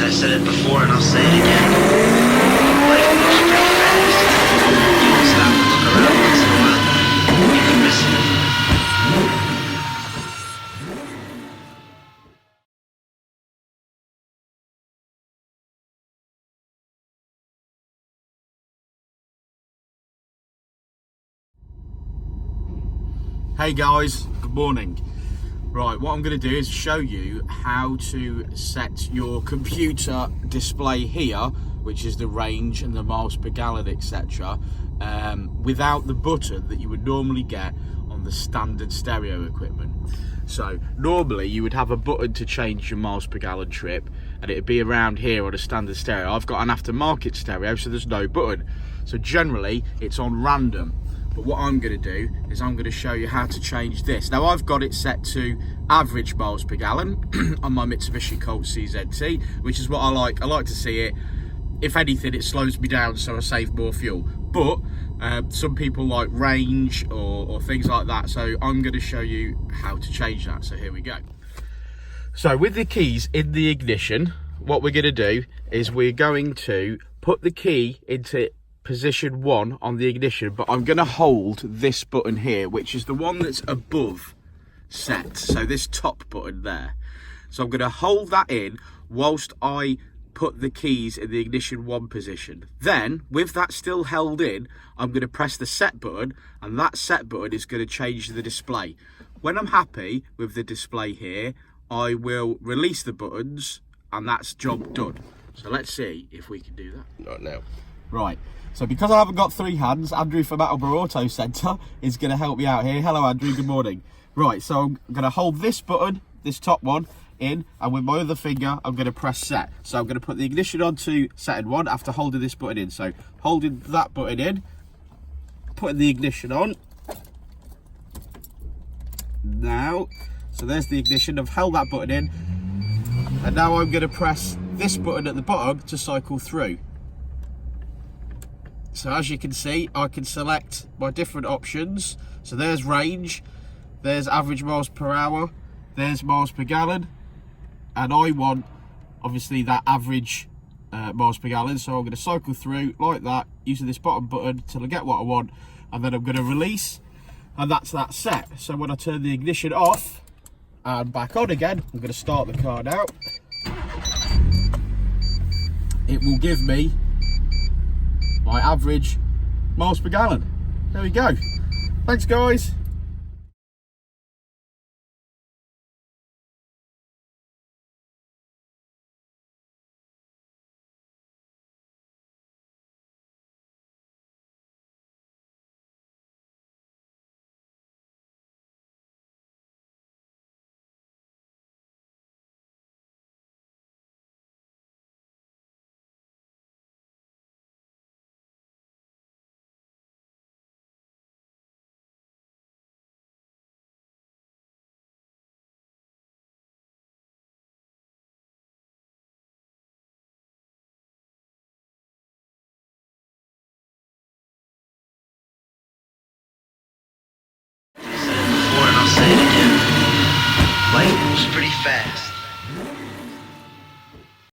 I said it before and I'll say it again. Life moves pretty fast. You won't stop and look around once in a while. You can miss it. Hey guys, good morning. Right, what I'm going to do is show you how to set your computer display here, which is the range and the miles per gallon, etc., without the button that you would normally get on the standard stereo equipment. So normally you would have a button to change your miles per gallon trip, and it'd be around here on a standard stereo. I've got an aftermarket stereo, so there's no button. So generally it's on random. But what I'm going to do is I'm going to show you how to change this. Now I've got it set to average miles per gallon on my Mitsubishi Colt CZT, which is what I like. I like to see it. If anything, it slows me down so I save more fuel. But some people like range or things like that. So I'm going to show you how to change that. So here we go. So with the keys in the ignition, what we're going to do is we're going to put the key into position 1 on the ignition, but I'm going to hold this button here, which is the one that's above set, so this top button there. So I'm going to hold that in whilst I put the keys in the ignition 1 position. Then with that still held in, I'm going to press the set button, and that set button is going to change the display. When I'm happy with the display here, I will release the buttons, and that's job done. So let's see if we can do that. Not now. Right, so because I haven't got 3 hands, Andrew from Attleborough Auto Centre is going to help me out here. Hello Andrew, good morning. Right, so I'm going to hold this button, this top one, in, and with my other finger I'm going to press set. So I'm going to put the ignition on to setting 1 after holding this button in. So holding that button in, putting the ignition on. Now, so there's the ignition, I've held that button in, and now I'm going to press this button at the bottom to cycle through. So as you can see, I can select my different options. So there's range, there's average miles per hour, there's miles per gallon, and I want obviously that average miles per gallon. So I'm going to cycle through like that using this bottom button till I get what I want, and then I'm going to release, and that's that set. So when I turn the ignition off and back on again, I'm going to start the car now. It will give me my average miles per gallon. There we go. Thanks guys. I'll say it again. Life moves pretty fast.